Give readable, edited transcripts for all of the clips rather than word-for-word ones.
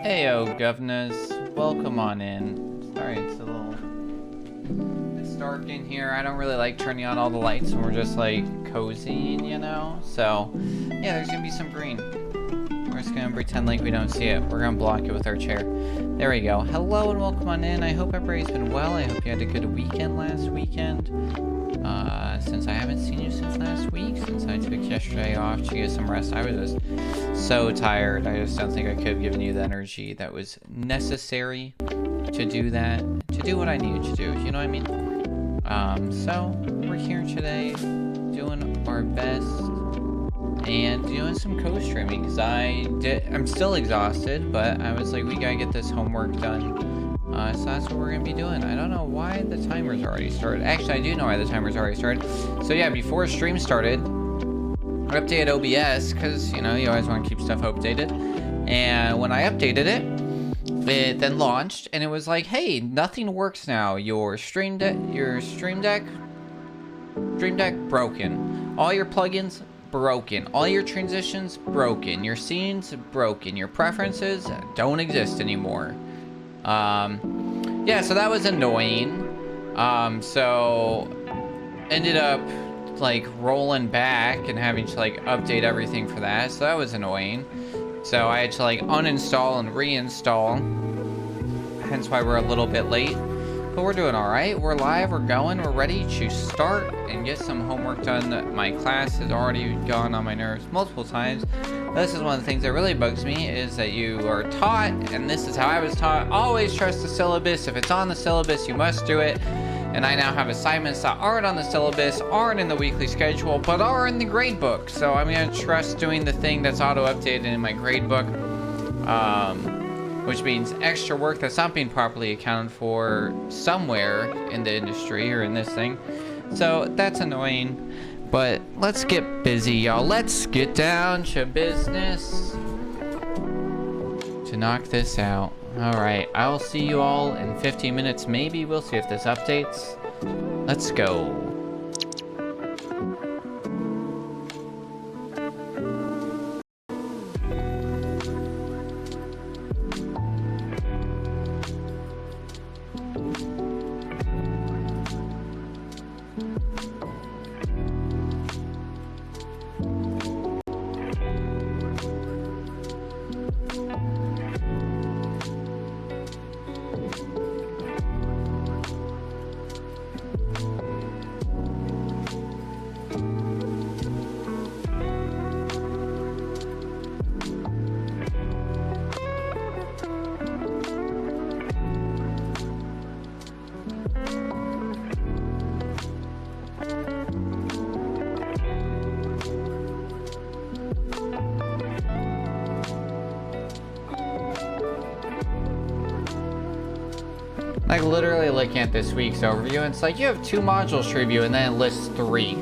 Heyo, governors. Welcome on in. Sorry, it's dark in here. I don't really like turning on all the lights and we're just like cozying, you know? So, yeah, there's gonna be some green. We're just gonna pretend like we don't see it. We're gonna block it with our chair. There we go. Hello and welcome on in. I hope everybody's been well. I hope you had a good weekend last weekend. Since I haven't seen you since last week, since I took yesterday off to get some rest, I was just so tired. I just don't think I could have given you the energy that was necessary to do that, to do what I needed to do, you know what I mean? So we're here today doing our best and doing some co-streaming because I'm still exhausted, but I was like, we gotta get this homework done. So that's what we're gonna be doing. I don't know why the timer's already started. Actually, I do know why the timer's already started. So yeah, before stream started, I updated OBS because, you know, you always want to keep stuff updated. And when I updated it, it then launched and it was like, hey, nothing works now. Your stream deck broken. All your plugins broken. All your transitions broken. Your scenes broken. Your preferences don't exist anymore. Yeah, so that was annoying. So ended up like rolling back and having to like update everything for that. So that was annoying. So I had to like uninstall and reinstall. Hence why we're a little bit late. But we're doing all right. We're live, we're going, we're ready to start and get some homework done. My class has already gone on my nerves multiple times. This is one of the things that really bugs me is that you are taught, and this is how I was taught, always trust the syllabus. If it's on the syllabus, you must do it. And I now have assignments that aren't on the syllabus, aren't in the weekly schedule, but are in the grade book. So I'm gonna trust doing the thing that's auto-updated in my grade book, which means extra work that's not being properly accounted for somewhere in the industry or in this thing. So that's annoying. But let's get busy, y'all. Let's get down to business to knock this out. All right, I'll see you all in 15 minutes. Maybe we'll see if this updates. Let's go. Like literally looking at this week's overview, and it's like you have 2 modules to review and then it lists 3.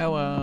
Hello.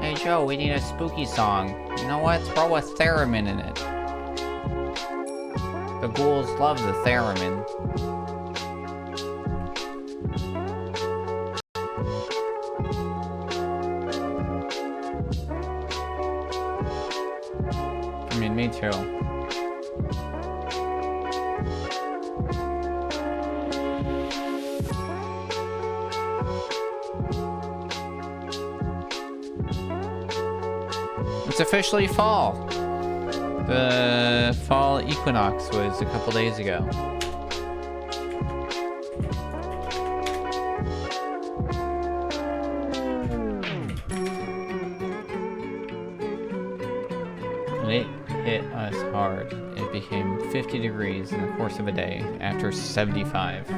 Hey Joe, we need a spooky song. You know what? Throw a theremin in it. The ghouls love the theremin. I mean, me too. It's officially fall. The fall equinox was a couple days ago. And it hit us hard. It became 50 degrees in the course of a day after 75.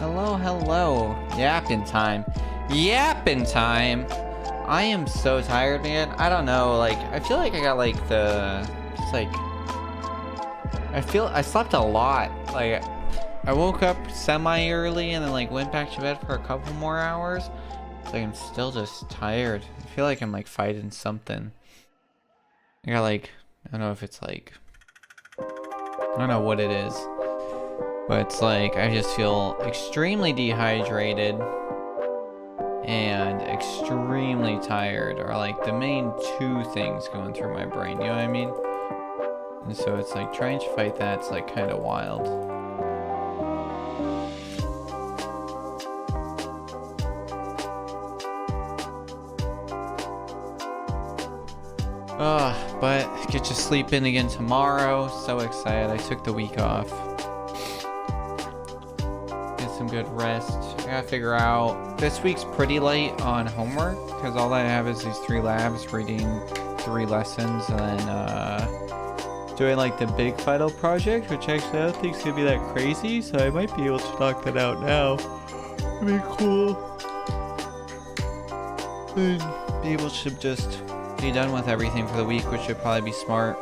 Hello, hello. Yapping time. Yapping time. I am so tired, man. I don't know, like, I feel like I got, like, it's like, I slept a lot. Like, I woke up semi-early and then, like, went back to bed for a couple more hours. Like, I'm still just tired. I feel like I'm, like, fighting something. I got, like, I don't know if it's, like, I don't know what it is. But it's like, I just feel extremely dehydrated and extremely tired are like the main two things going through my brain, you know what I mean? And so it's like trying to fight that's like kind of wild. But get to sleep in again tomorrow. So excited. I took the week off. Some good rest. I gotta figure out, this week's pretty light on homework because all I have is these 3 labs, reading 3 lessons, and then doing like the big final project, which actually I don't think is gonna be that crazy, so I might be able to knock that out now. It'd be cool. And be able to just be done with everything for the week, which would probably be smart.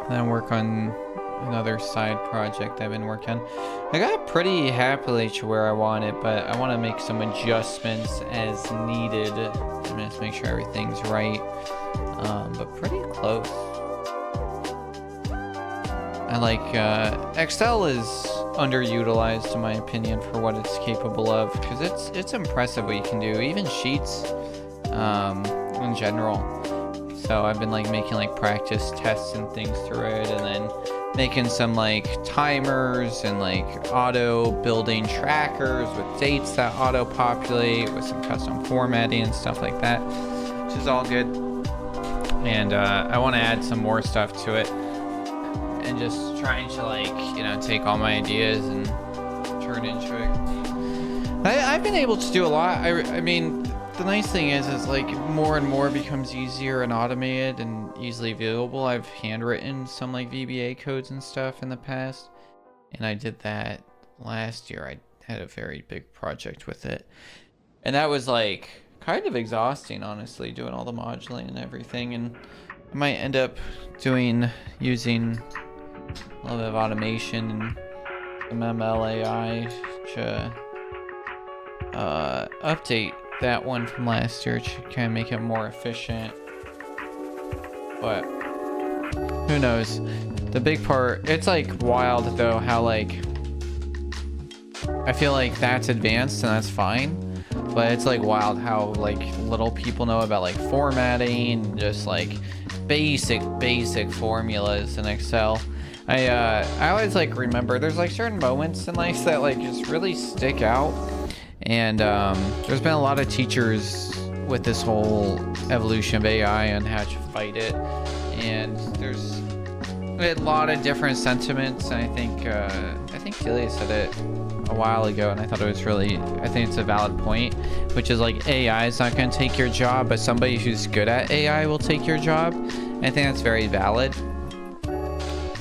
And then work on another side project I've been working on. I got pretty happily to where I want it, but I want to make some adjustments as needed. I'm gonna just make sure everything's right, but pretty close. I like Excel is underutilized in my opinion for what it's capable of, because it's impressive what you can do, even Sheets in general. So I've been like making like practice tests and things through it, and then making some like timers and like auto building trackers with dates that auto populate with some custom formatting and stuff like that, which is all good. And I want to add some more stuff to it and just trying to like, you know, take all my ideas and turn into it. I've been able to do a lot. I mean, the nice thing is like more and more becomes easier and automated and easily viewable. I've handwritten some like VBA codes and stuff in the past, and I did that last year. I had a very big project with it, and that was like kind of exhausting, honestly, doing all the moduling and everything. And I might end up using a little bit of automation and some ML/AI to update that one from last year to kind of make it more efficient. But who knows? The big part, it's like wild though how like I feel like that's advanced and that's fine, but it's like wild how like little people know about like formatting and just like basic formulas in Excel. I always like remember there's like certain moments in life that like just really stick out. And there's been a lot of teachers with this whole evolution of AI and how to fight it, and there's a lot of different sentiments. And I think Delia said it a while ago, and I thought it was I think it's a valid point, which is like AI is not going to take your job, but somebody who's good at AI will take your job. And I think that's very valid.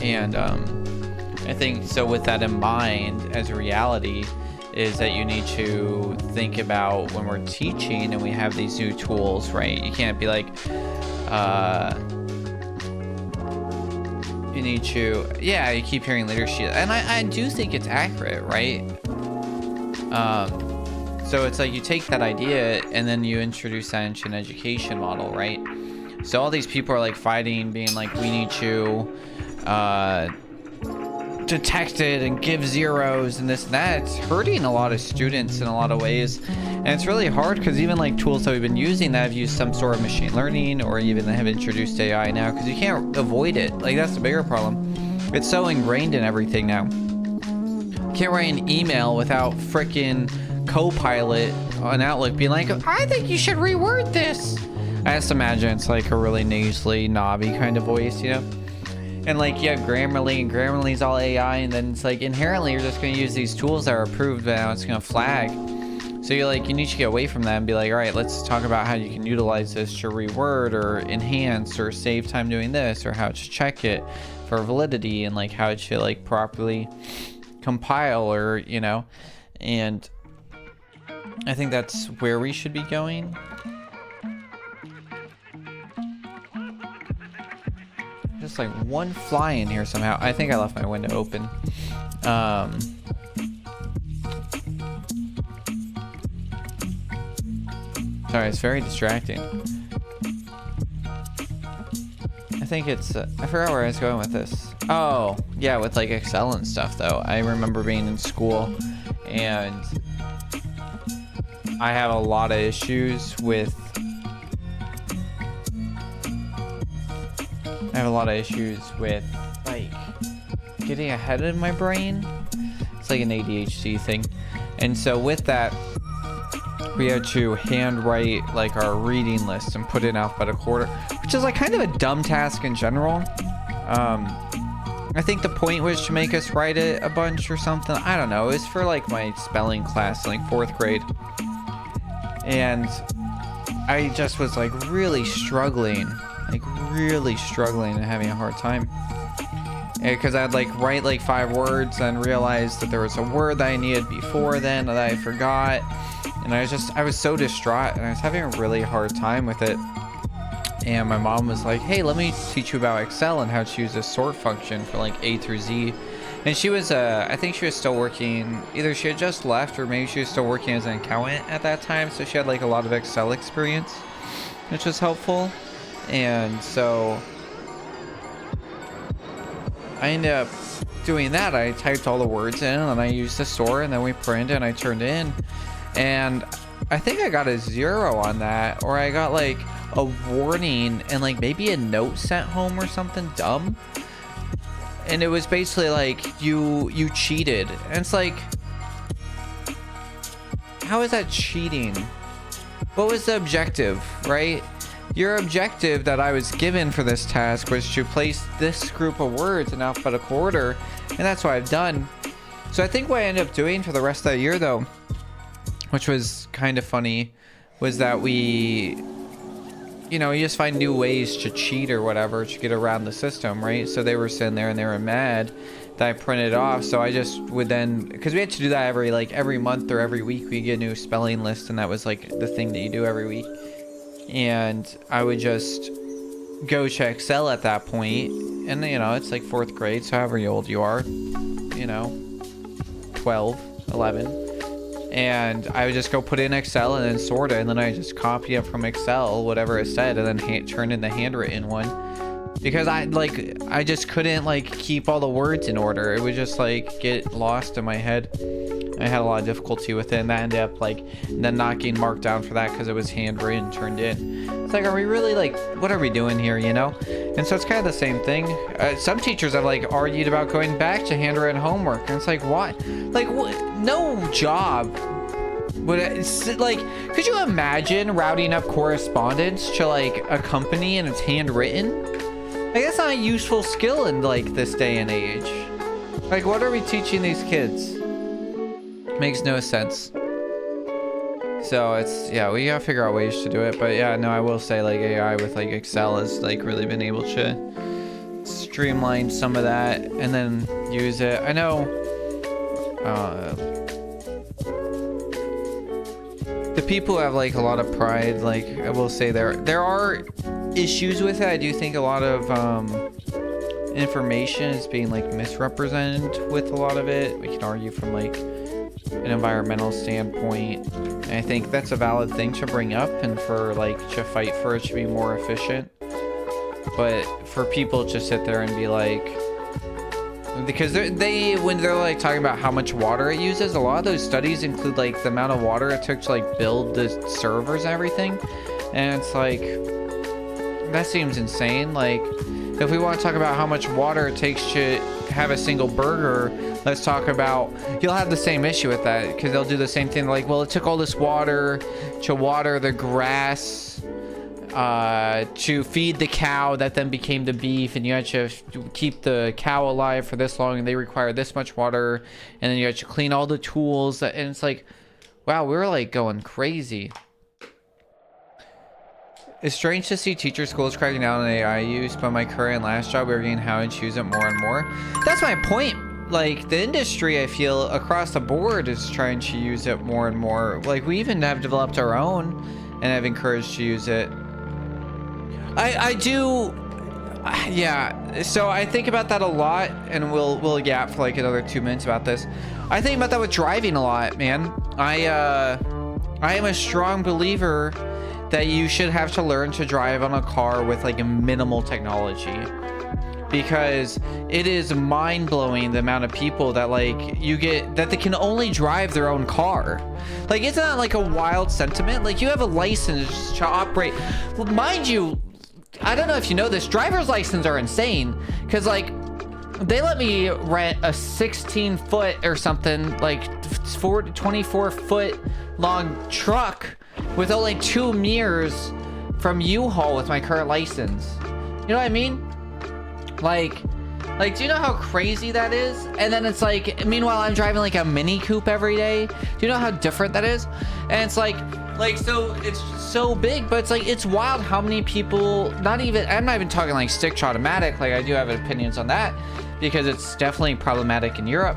And I think so with that in mind as a reality, is that you need to think about when we're teaching and we have these new tools, right? You can't be like, you need to, yeah, you keep hearing leadership. And I do think it's accurate, right? So it's like you take that idea and then you introduce that into an education model, right? So all these people are like fighting, being like, we need to, detect it and give zeros and this and that. It's hurting a lot of students in a lot of ways, and it's really hard because even like tools that we've been using that have used some sort of machine learning or even have introduced AI now, because you can't avoid it. Like that's the bigger problem. It's so ingrained in everything now. You can't write an email without frickin' Copilot on Outlook being like, I think you should reword this. I just imagine it's like a really nasally, knobby kind of voice, you know? And like you have Grammarly, and Grammarly's all AI, and then it's like inherently you're just going to use these tools that are approved, but now it's going to flag. So you're like, you need to get away from that and be like, all right, let's talk about how you can utilize this to reword or enhance or save time doing this, or how to check it for validity, and like how to like properly compile, or you know. And I think that's where we should be going. Just like one fly in here somehow. I think I left my window open. Sorry, it's very distracting. I think it's, I forgot where I was going with this. Oh, yeah, with like Excel and stuff though. I remember being in school and I have a lot of issues with, like getting ahead of my brain. It's like an ADHD thing. And so with that, we had to handwrite like our reading list and put it in alphabetical order, which is like kind of a dumb task in general. I think the point was to make us write it a bunch or something. I don't know. It was for like my spelling class in like 4th grade. And I just was like really struggling and having a hard time. Because I'd like write like 5 words and realize that there was a word that I needed before then that I forgot. And I was so distraught and I was having a really hard time with it. And my mom was like, hey, let me teach you about Excel and how to use this sort function for like A through Z. And she was, I think she was still working, either she had just left or maybe she was still working as an accountant at that time. So she had like a lot of Excel experience, which was helpful. And so I ended up doing that. I typed all the words in and I used the sort and then we printed and I turned in. And I think I got a 0 on that, or I got like a warning and like maybe a note sent home or something dumb. And it was basically like you cheated. And it's like, how is that cheating? What was the objective, right? Your objective that I was given for this task was to place this group of words in alphabetical order, and that's what I've done. So I think what I ended up doing for the rest of that year though, which was kind of funny, was that we, you know, you just find new ways to cheat or whatever to get around the system, right? So they were sitting there and they were mad that I printed off. So I just would then, because we had to do that every month or every week, we get a new spelling list, and that was like the thing that you do every week. And I would just go to Excel at that point, and you know, it's like 4th grade, so however old you are, you know, 12, 11. And I would just go put in Excel and then sort it, and then I just copy it from Excel, whatever it said, and then turn in the handwritten one. Because I just couldn't like keep all the words in order. It would just like get lost in my head. I had a lot of difficulty with it, and that ended up like then not getting marked down for that because it was handwritten, turned in. It's like, are we really like, what are we doing here, you know? And so it's kind of the same thing. Some teachers have like argued about going back to handwritten homework, and it's like, what? Like, what? No job would it, like, could you imagine routing up correspondence to like a company and it's handwritten? Like, that's not a useful skill in like this day and age. Like, what are we teaching these kids? Makes no sense. So it's, yeah, we gotta figure out ways to do it. But yeah, no, I will say like AI with like Excel has like really been able to streamline some of that and then use it. I know the people who have like a lot of pride, like I will say there are issues with it. I do think a lot of information is being like misrepresented with a lot of it. We can argue from like an environmental standpoint. And I think that's a valid thing to bring up and for like to fight for it to be more efficient. But for people to sit there and be like, because when they're like talking about how much water it uses, a lot of those studies include like the amount of water it took to like build the servers and everything. And it's like, that seems insane. Like, if we want to talk about how much water it takes to have a single burger, let's talk about, you'll have the same issue with that, because they'll do the same thing. Like, well, it took all this water to water the grass, to feed the cow that then became the beef, and you had to keep the cow alive for this long, and they require this much water, and then you had to clean all the tools, and it's like, wow, we're like going crazy. It's strange to see teacher schools cracking down on AI use, but my current and last job, we were getting how to use it more and more. That's my point. like the industry, I feel across the board is trying to use it more and more. Like we even have developed our own and have encouraged to use it. I do, yeah. So I think about that a lot, and we'll yap for like another 2 minutes about this. I think about that with driving a lot, man. I am a strong believer that you should have to learn to drive on a car with like a minimal technology, because it is mind-blowing the amount of people that like you get that they can only drive their own car. Like it's not like a wild sentiment. Like you have a license to operate. Well, mind you, I don't know if you know this, driver's licenses are insane, because like they let me rent a 16-foot or something, like 24-foot long truck with only 2 mirrors from U-Haul with my current license. You know what I mean? Like, do you know how crazy that is? And then it's like, meanwhile, I'm driving like a Mini Coupe every day. Do you know how different that is? And it's like, so it's so big, but it's like, it's wild how many people, I'm not even talking like stick automatic. Like I do have opinions on that because it's definitely problematic in Europe.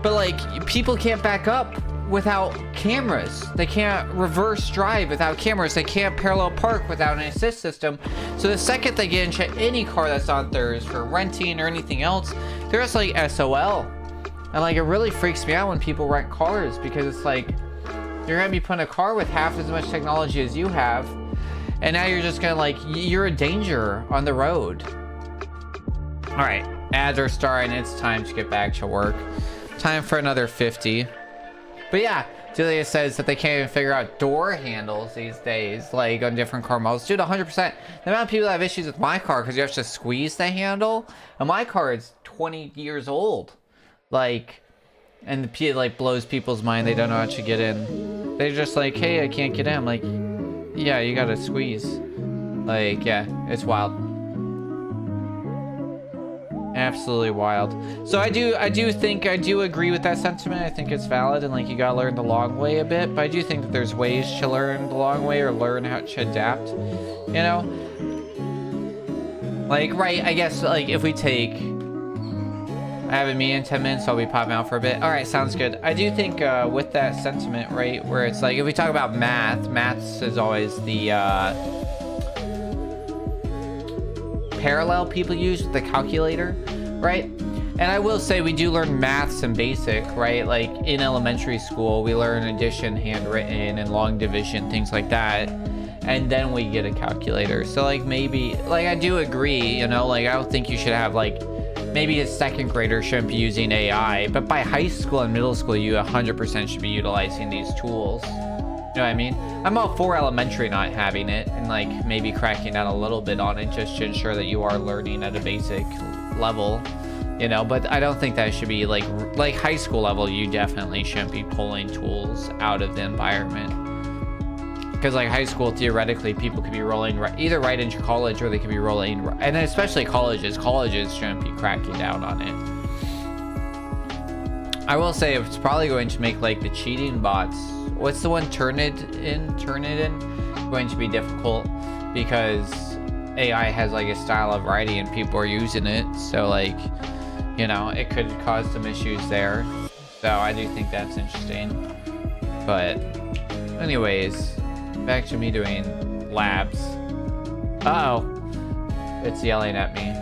But like people can't back up without cameras. They can't reverse drive without cameras. They can't parallel park without an assist system. So the second they get into any car that's on theirs for renting or anything else, they're just like SOL. And like it really freaks me out when people rent cars, because it's like you're gonna be putting a car with half as much technology as you have, and now you're just gonna like, you're a danger on the road. All right, ads are starting. It's time to get back to work. Time for another 50. But yeah, Julia says that they can't even figure out door handles these days, like on different car models. Dude, 100%. The amount of people that have issues with my car because you have to squeeze the handle. And my car is 20 years old. Like, and the like blows people's mind. They don't know how to get in. They're just like, hey, I can't get in. I'm like, yeah, you gotta squeeze. Like, yeah, it's wild. Absolutely wild. So I do agree with that sentiment. I think it's valid, and like you gotta learn the long way a bit, but I do think that there's ways to learn the long way or learn how to adapt, you know? Like, right, I guess like if we take, I have a meeting in 10 minutes, so I'll be popping out for a bit. All right, sounds good. I do think with that sentiment, right, where it's like, if we talk about maths is always the parallel people use with the calculator, right? And I will say we do learn maths in basic, right? Like in elementary school, we learn addition, handwritten, and long division, things like that. And then we get a calculator. So like maybe, like I do agree, you know, like I don't think you should have like, maybe a second grader shouldn't be using AI, but by high school and middle school, you 100% should be utilizing these tools. You know what I mean? I'm all for elementary not having it, and like maybe cracking down a little bit on it just to ensure that you are learning at a basic level, you know, but I don't think that should be like high school level. You definitely shouldn't be pulling tools out of the environment, because like high school, theoretically, people could be rolling either right into college, or they could be rolling, and especially colleges shouldn't be cracking down on it. I will say it's probably going to make like the cheating bots, what's the one, Turnitin, going to be difficult, because AI has like a style of writing and people are using it. So like, you know, it could cause some issues there. So I do think that's interesting. But anyways, back to me doing labs. Uh-oh, it's yelling at me.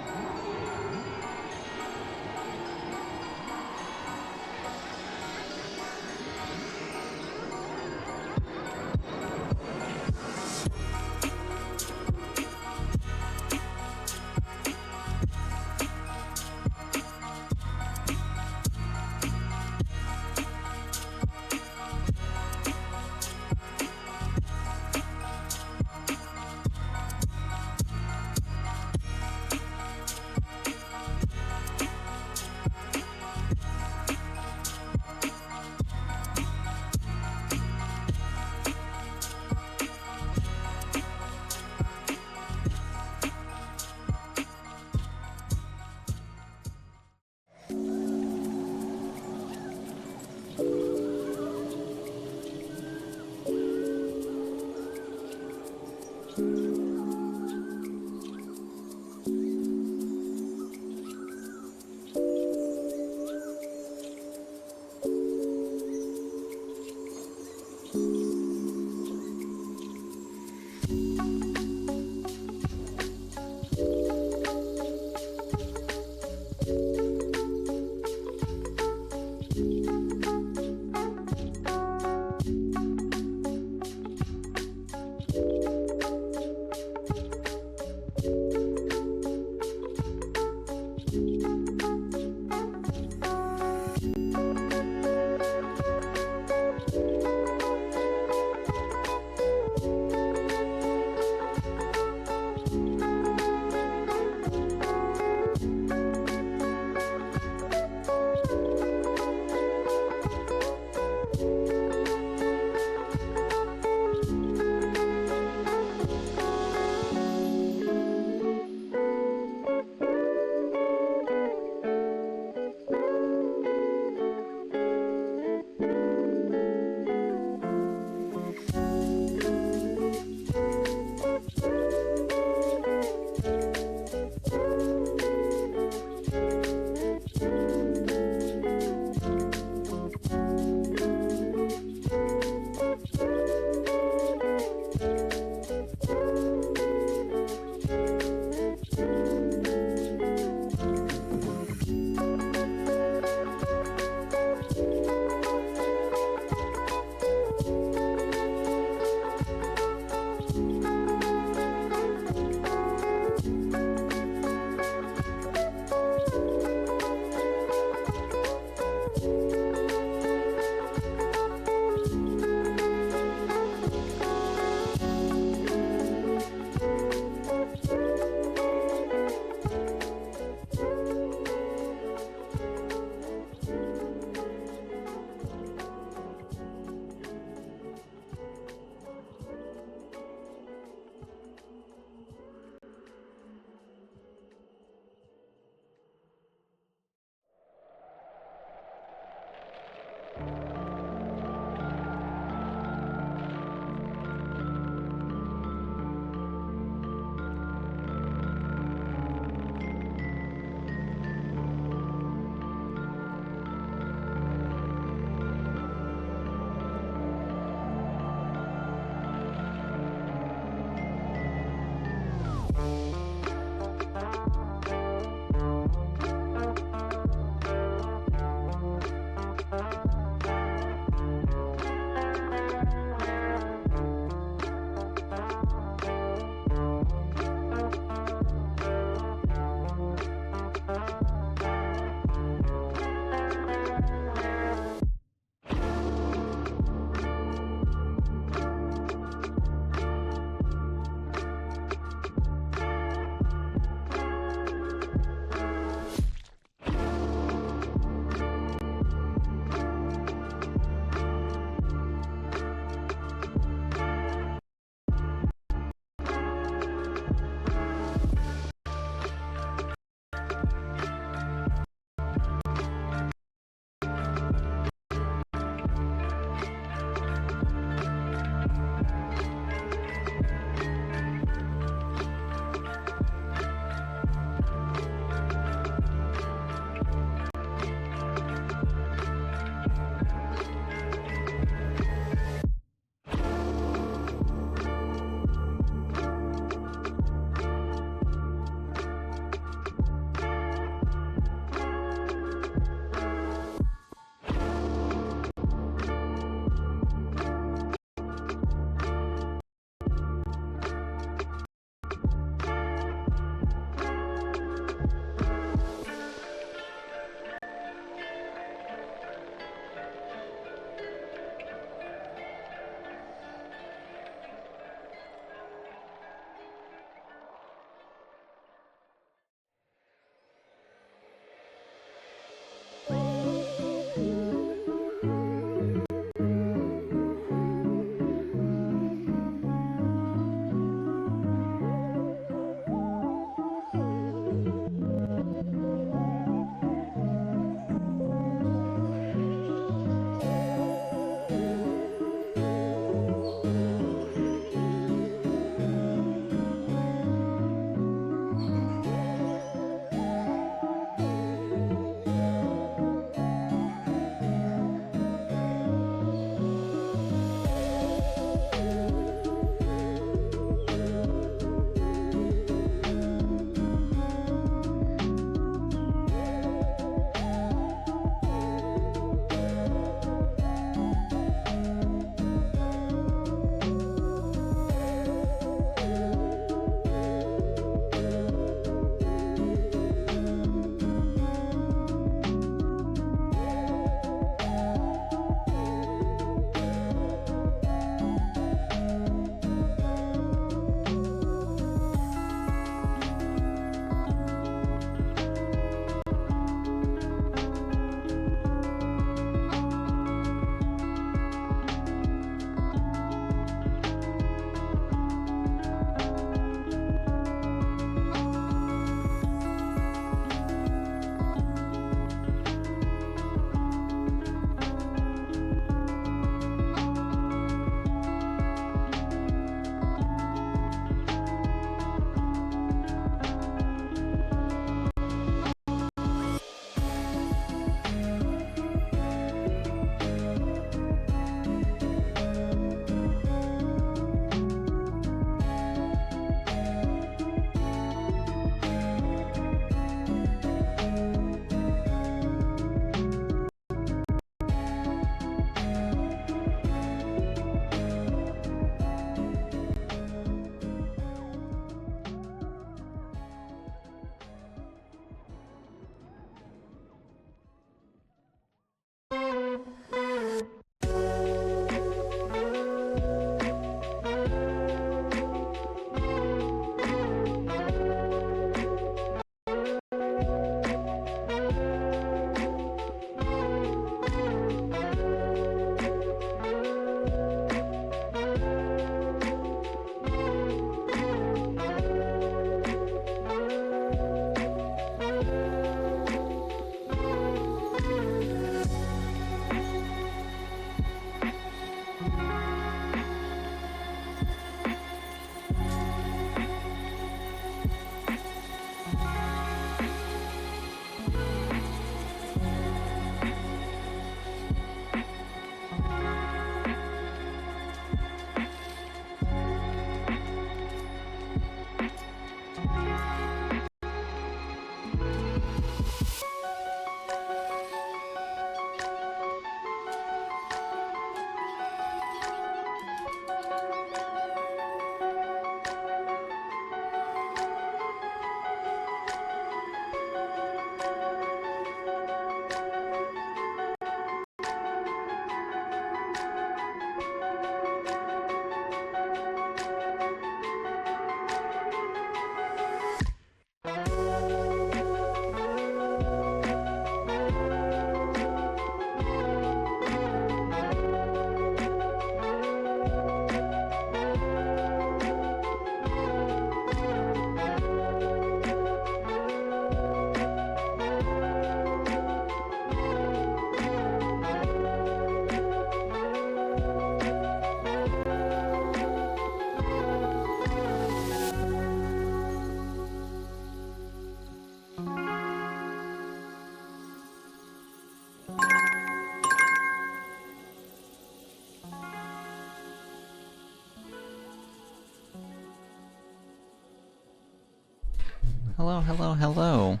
Hello, hello, hello.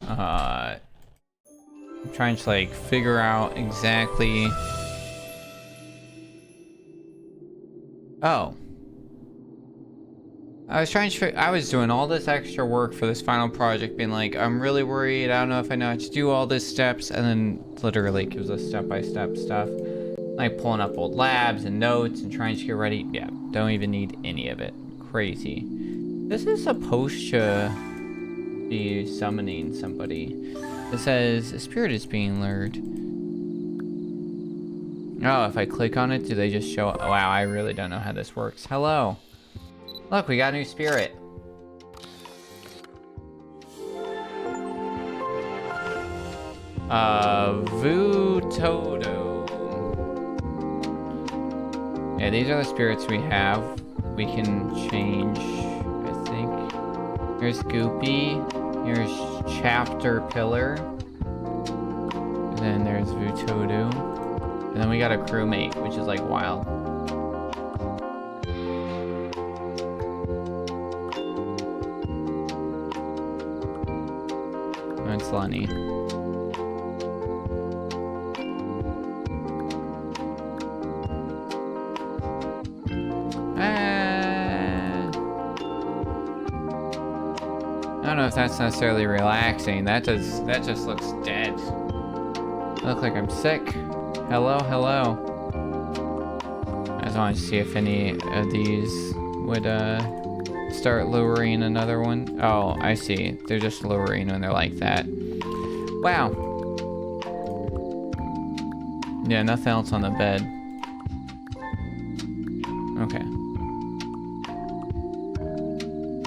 I'm trying to like figure out exactly. Oh. I was doing all this extra work for this final project, being like, I'm really worried, I don't know if I know how to do all these steps, and then literally gives us step-by-step stuff. Like pulling up old labs and notes and trying to get ready. Yeah, don't even need any of it. Crazy. This is supposed to be summoning somebody. It says, a spirit is being lured. Oh, if I click on it, do they just show up? Wow, I really don't know how this works. Hello. Look, we got a new spirit. Vutodo. Yeah, these are the spirits we have. We can change, I think. Here's Goopy. Here's Chapter Pillar. And then there's Vutodo. And then we got a crewmate, which is like wild. It's Lenny. I don't know if that's necessarily relaxing. That just looks dead. I look like I'm sick. Hello, hello. I just wanted to see if any of these would start luring another one. Oh, I see. They're just luring when they're like that. Wow. Yeah, nothing else on the bed. Okay.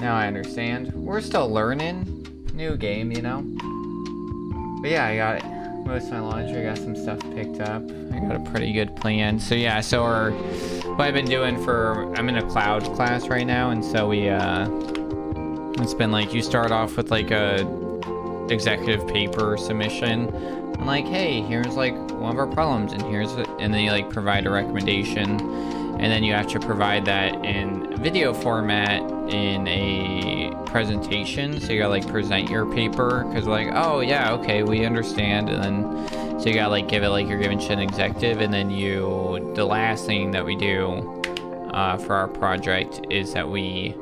Now I understand. We're still learning. New game, you know? But yeah, I got most of my laundry. I got some stuff picked up. I got a pretty good plan. So yeah, what I've been doing I'm in a cloud class right now, and so it's been like, you start off with like a executive paper submission, and like, hey, here's like one of our problems, and and then you like provide a recommendation, and then you have to provide that in video format in a presentation. So you gotta like present your paper, because like, oh yeah, okay, we understand, and then so you gotta like give it like you're giving shit an executive, and then the last thing that we do for our project is that we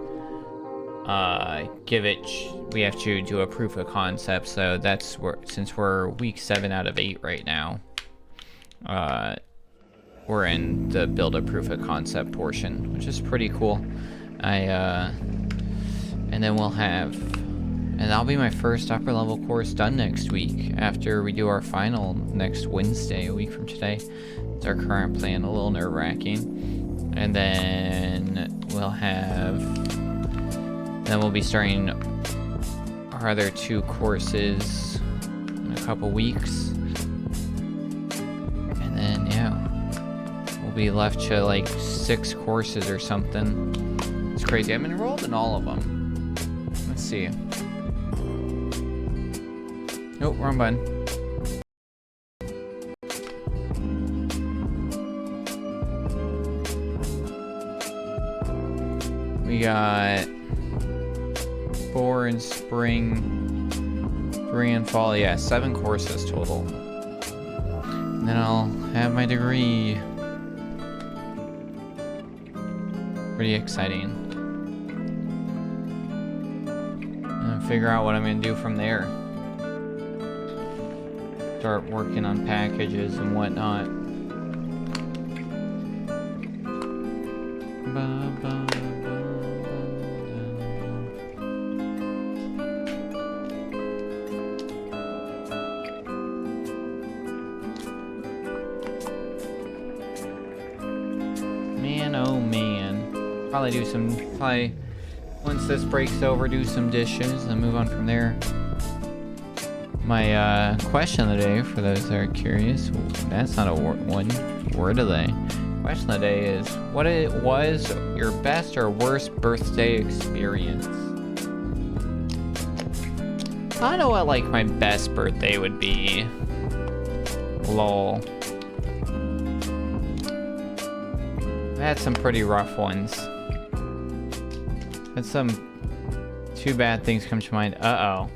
we have to do a proof of concept. So that's since we're week 7 out of 8 right now, we're in the build a proof of concept portion, which is pretty cool. And then that'll be my first upper level course done next week, after we do our final next Wednesday, a week from today. It's our current plan, a little nerve-wracking. And then we'll be starting our other 2 courses in a couple weeks. And then, yeah, we'll be left to like 6 courses or something. It's crazy. I'm enrolled in all of them. Let's see. Nope, wrong button. We got 4 in spring, 3 in fall. Yeah, 7 courses total. And then I'll have my degree. Pretty exciting. And figure out what I'm gonna do from there. Start working on packages and whatnot. Man, oh man. Probably once this breaks over, do some dishes and move on from there. My question of the day, for those that are curious, that's not a one word of the day. Question of the day is, what was your best or worst birthday experience? I don't know what like my best birthday would be. Lol. I've had some pretty rough ones. Had some Two bad things come to mind. Uh-oh.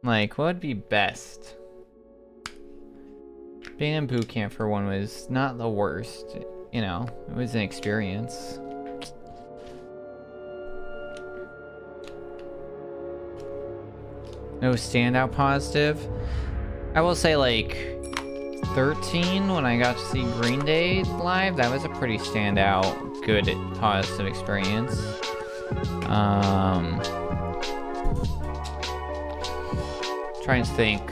Like, what would be best? Being in boot camp for one was not the worst. You know, it was an experience. No standout positive. I will say, like, 13 when I got to see Green Day live. That was a pretty standout, good, positive experience. Trying to think.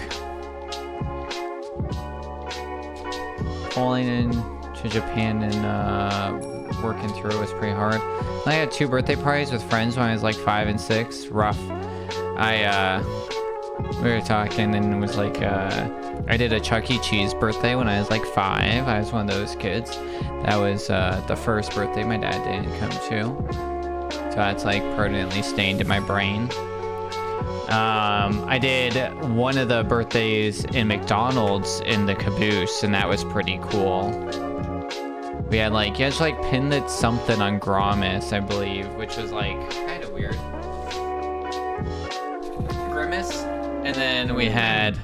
Falling into Japan and working through it was pretty hard. I had 2 birthday parties with friends when I was like 5 and 6. Rough. We were talking and it was like, I did a Chuck E. Cheese birthday when I was like 5. I was one of those kids. That was the first birthday my dad didn't come to. So that's like permanently stained in my brain. I did one of the birthdays in McDonald's in the caboose, and that was pretty cool. We had like, you had to like pin that something on Grimace, I believe, which was like kind of weird. Grimace. And then we had,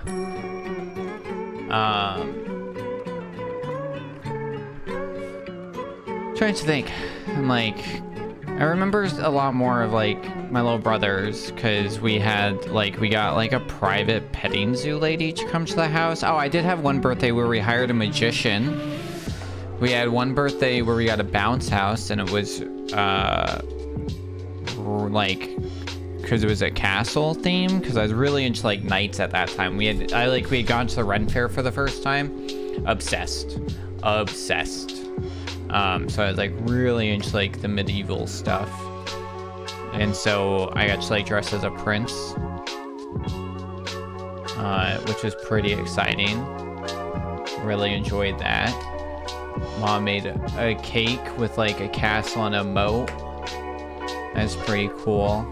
trying to think, I'm like, I remember a lot more of like my little brothers, because we had like, we got like a private petting zoo lady to come to the house. Oh, I did have one birthday where we hired a magician. We had one birthday where we got a bounce house, and it was like, because it was a castle theme, because I was really into like knights at that time. We had gone to the Ren Fair for the first time. Obsessed. So I was like really into like the medieval stuff, and so I got to like dress as a prince, which was pretty exciting. Really enjoyed that. Mom made a cake with like a castle and a moat. That's pretty cool.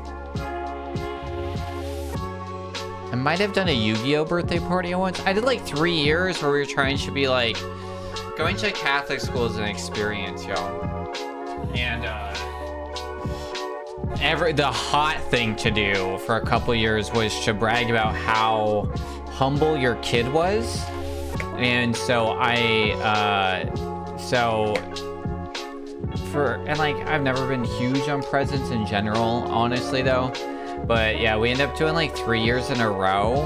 I might have done a Yu-Gi-Oh birthday party once. I did like 3 years where we were trying to be like, going to a Catholic school is an experience, y'all. And the hot thing to do for a couple years was to brag about how humble your kid was. And so I've never been huge on presents in general, honestly though. But yeah, we ended up doing like 3 years in a row.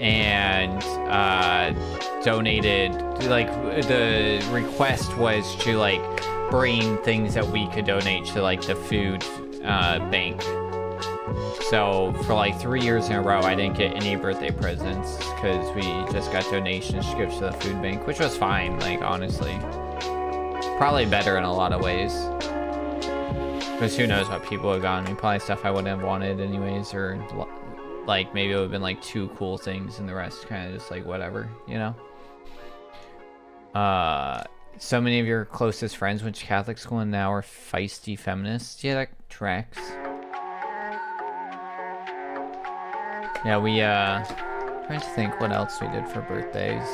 And donated, like, the request was to like bring things that we could donate to like the food bank. So for like 3 years in a row I didn't get any birthday presents because we just got donations to give to the food bank, which was fine, like, honestly. Probably better in a lot of ways, because who knows what people have gotten me. Probably stuff I wouldn't have wanted anyways, or like maybe it would have been like 2 cool things and the rest kind of just like whatever, you know. So many of your closest friends went to Catholic school and now are feisty feminists. Yeah, that tracks. Yeah, we trying to think what else we did for birthdays.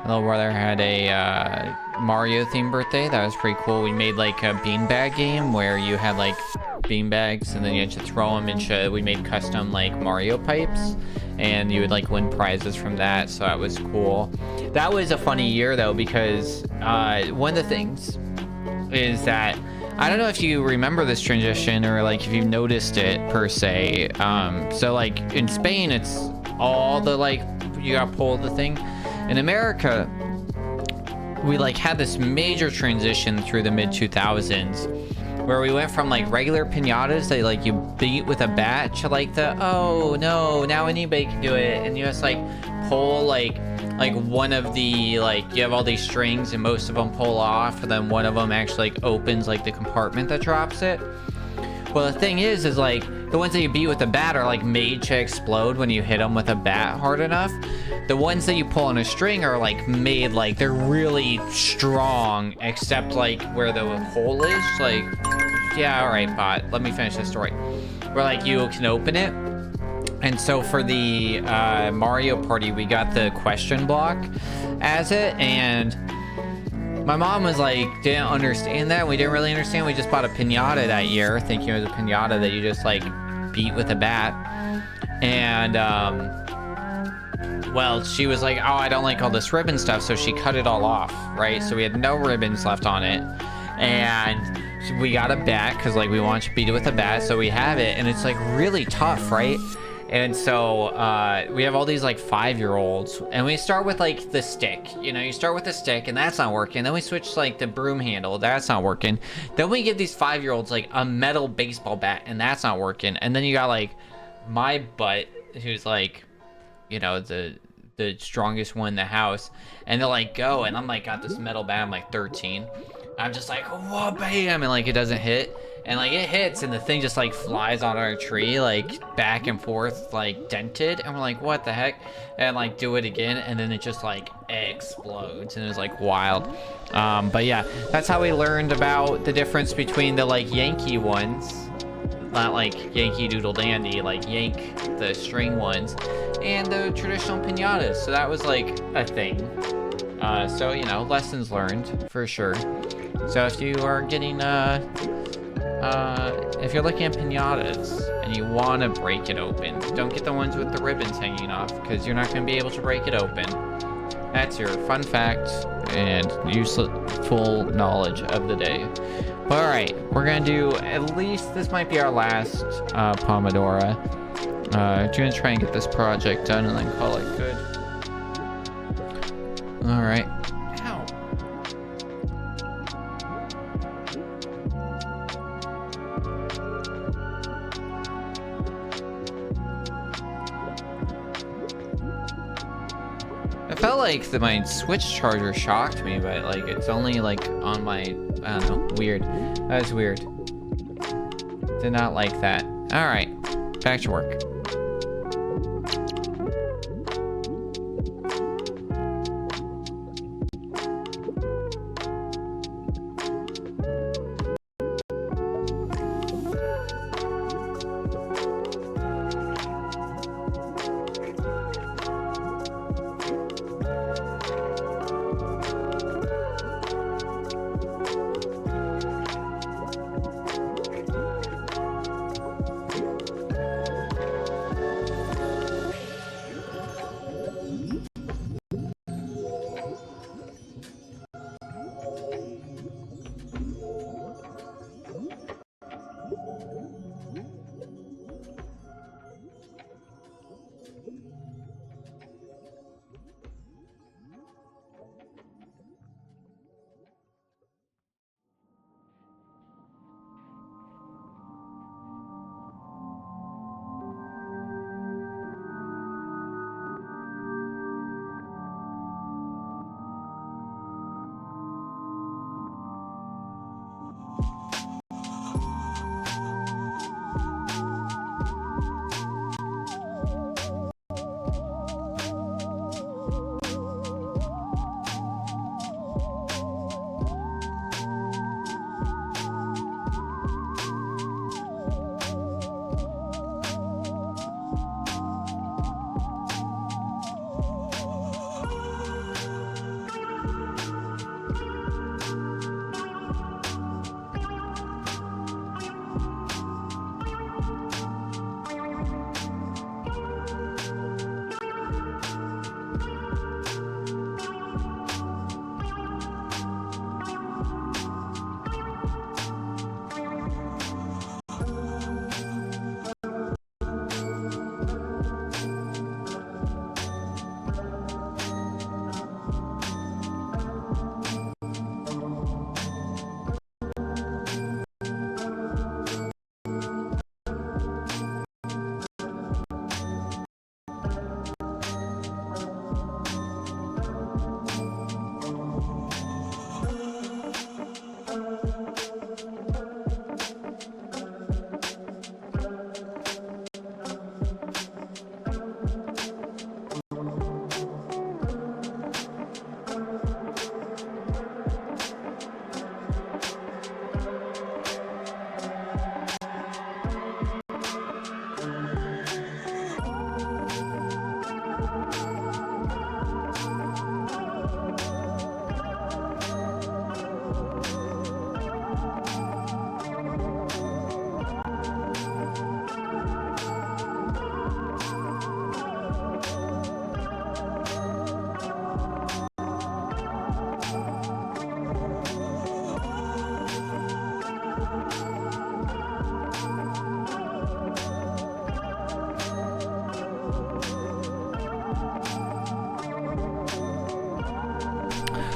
My little brother had a Mario themed birthday. That was pretty cool. We made like a beanbag game where you had like beanbags and then you had to throw them into, we made custom like Mario pipes, and you would like win prizes from that, so that was cool. That was a funny year though, because one of the things is that, I don't know if you remember this transition or like if you've noticed it per se. So like in Spain, it's all the like, you gotta pull the thing. In America, we like had this major transition through the mid 2000s where we went from like regular piñatas that like you beat with a bat to like the, oh no, now anybody can do it, and you just like pull like one of the, like, you have all these strings and most of them pull off, and then one of them actually like opens like the compartment that drops it. Well, the thing is like the ones that you beat with a bat are like made to explode when you hit them with a bat hard enough. The ones that you pull on a string are like made, like they're really strong, except like where the hole is, like, yeah, all right, bot, let me finish this story. Where like you can open it And so for the Mario Party, we got the question block as it, and my mom was like, didn't understand that. We didn't really understand. We just bought a pinata that year, thinking it was a pinata that you just like beat with a bat. And well, she was like, oh, I don't like all this ribbon stuff, so she cut it all off, right? So we had no ribbons left on it, and we got a bat because like we want to beat it with a bat, so we have it, and it's like really tough, right? And so we have all these like 5-year-olds, and we start with like the stick. You know, you start with the stick, and that's not working. Then we switch to like the broom handle, that's not working. Then we give these 5-year-olds like a metal baseball bat, and that's not working. And then you got like my butt, who's like, you know, the strongest one in the house, and they'll like go, and I'm like got this metal bat. I'm like 13. I'm just like, whoa, bam, and like it doesn't hit. And like it hits, and the thing just like flies on our tree, like back and forth, like dented. And we're like, what the heck? And like do it again, and then it just like explodes, and it was like wild. But yeah, that's how we learned about the difference between the like Yankee ones, not like Yankee Doodle Dandy, like yank the string ones, and the traditional pinatas. So that was like a thing. So you know, lessons learned for sure. So if you are getting if you're looking at pinatas and you want to break it open, don't get the ones with the ribbons hanging off, because you're not going to be able to break it open. That's your fun fact and useful knowledge of the day. But alright, we're going to do at least, this might be our last Pomodoro. We're going to try and get this project done and then call it good. Alright. Ow. I felt like my Switch charger shocked me, but like it's only like on my, I don't know, weird. That was weird. Did not like that. Alright, back to work.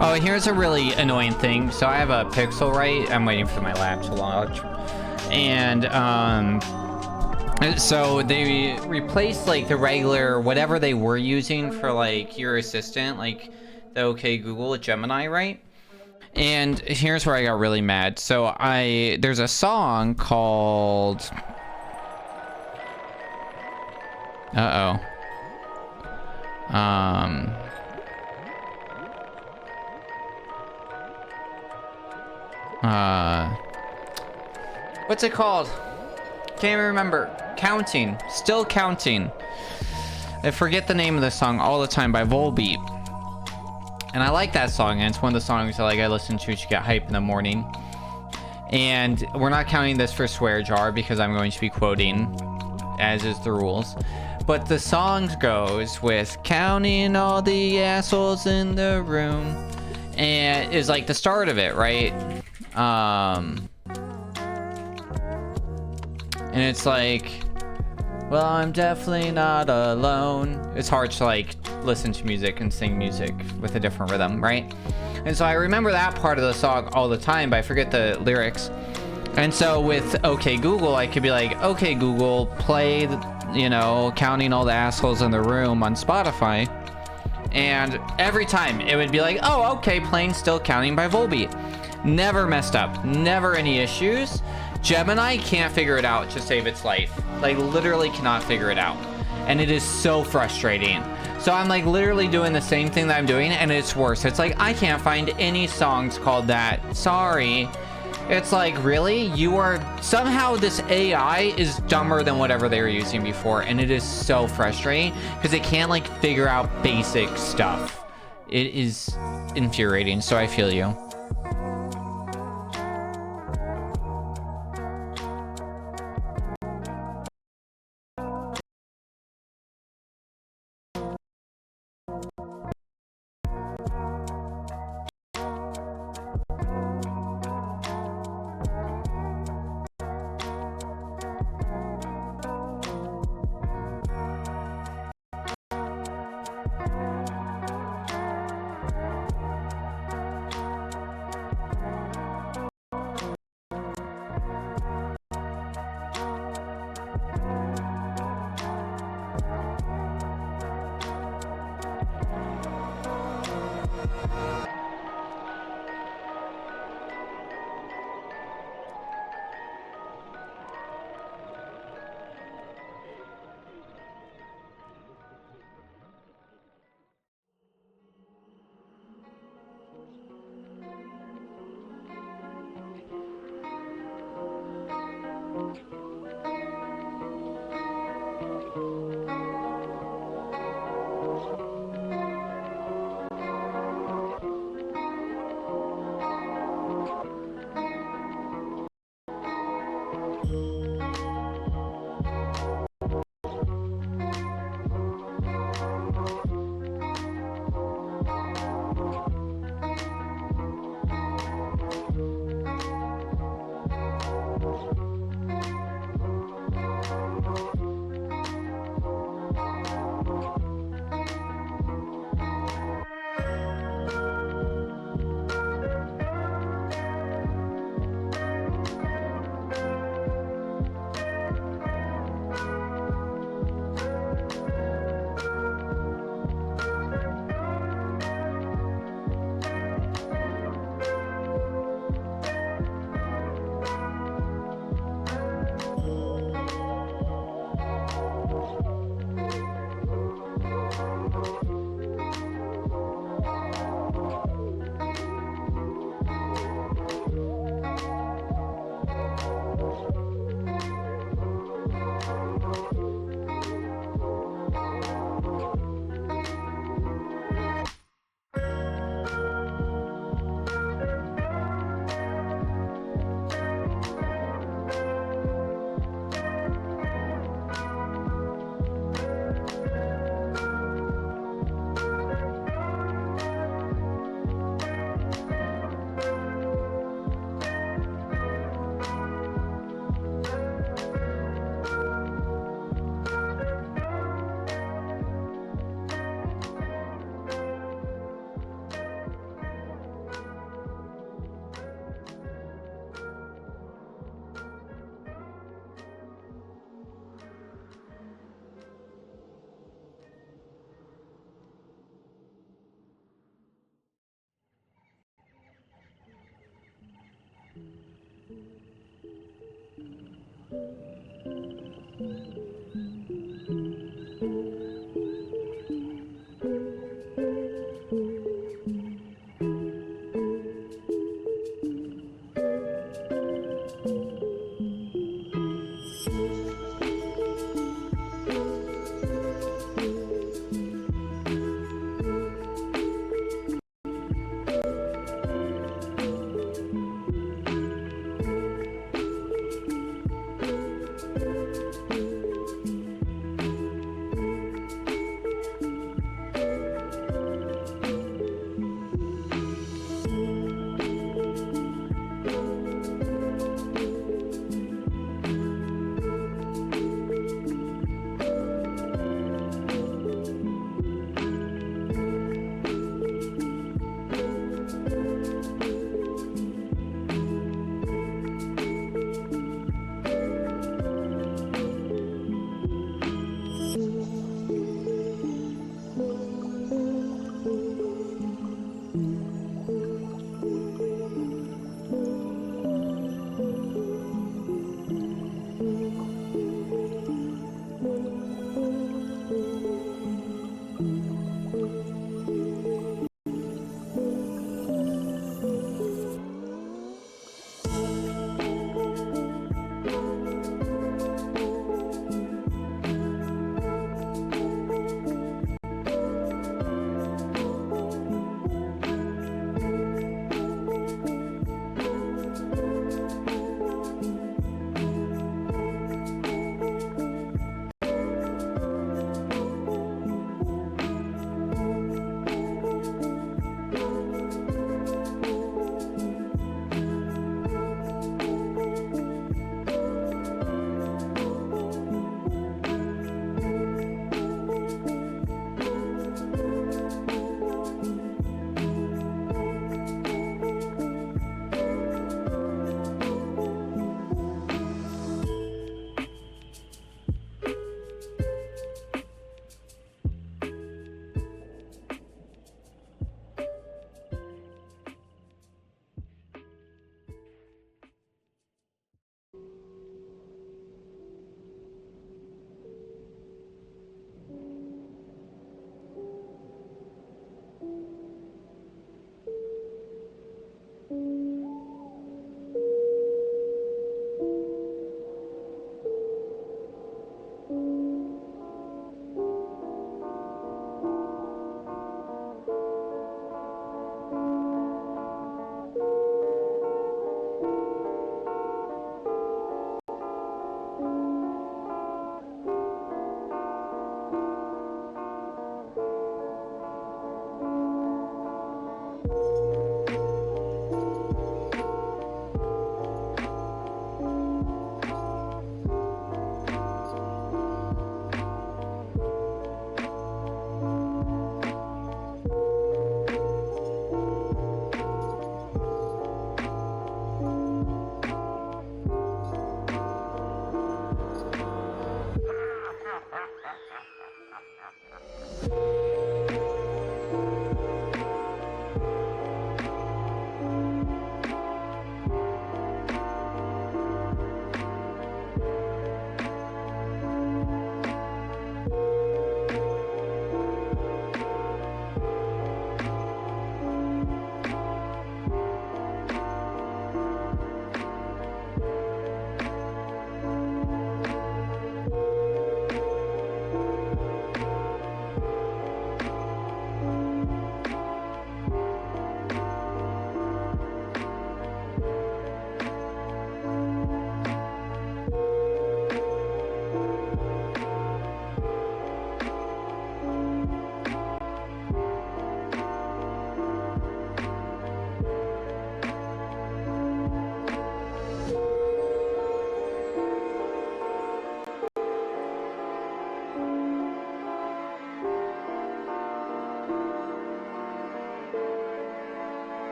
Oh, here's a really annoying thing. So I have a Pixel, right? I'm waiting for my lab to launch. And, so they replaced, like, the regular, whatever they were using for, like, your assistant, like, the OK Google with Gemini, right? And here's where I got really mad. So there's a song called... Uh-oh. What's it called? Can't even remember. Counting. Still Counting. I forget the name of the song all the time by Volbeat. And I like that song, and it's one of the songs that, like, I listen to get hype in the morning. And we're not counting this for swear jar because I'm going to be quoting, as is the rules. But the song goes with counting all the assholes in the room, and is like the start of it, right? And it's like, well, I'm definitely not alone. It's hard to, like, listen to music and sing music with a different rhythm, right? And so I remember that part of the song all the time, but I forget the lyrics. And so with OK Google, I could be like, OK Google, play, you know, counting all the assholes in the room on Spotify. And every time it would be like, oh, okay, playing Still Counting by Volbeat. Never messed up, never any issues. Gemini can't figure it out to save its life. Like, literally cannot figure it out. And it is so frustrating. So I'm, like, literally doing the same thing that I'm doing, and it's worse. It's like, I can't find any songs called that. Sorry. It's like, really? You are... Somehow this AI is dumber than whatever they were using before, and it is so frustrating because it can't, like, figure out basic stuff. It is infuriating, so I feel you.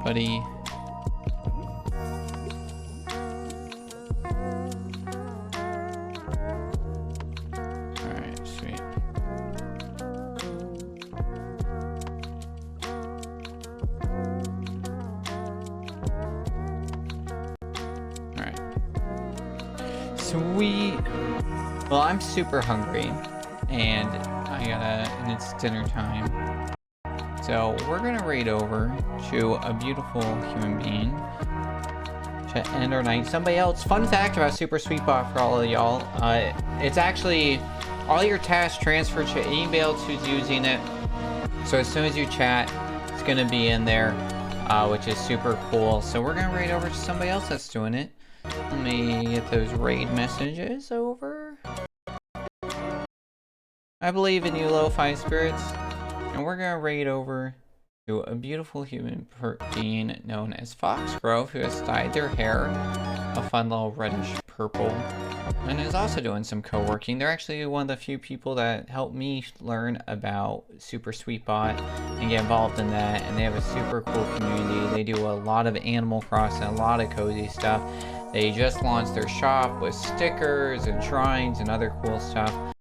buddy. Alright, sweet. Alright. Sweet. Well, I'm super hungry, and and it's dinner time. So we're gonna raid over to a beautiful human being to end our night. Somebody else, fun fact about Super Sweet Bot for all of y'all, it's actually, all your tasks transfer to anybody else who's using it. So as soon as you chat, it's gonna be in there, which is super cool. So we're gonna raid over to somebody else that's doing it. Let me get those raid messages over. I believe in you, Lo-Fi Spirits. And we're gonna raid over to a beautiful human being known as Foxgrove, who has dyed their hair a fun little reddish purple and is also doing some co-working. They're actually one of the few people that helped me learn about Super Sweet Bot and get involved in that, and they have a super cool community. They do a lot of Animal Crossing, a lot of cozy stuff. They just launched their shop with stickers and shrines and other cool stuff.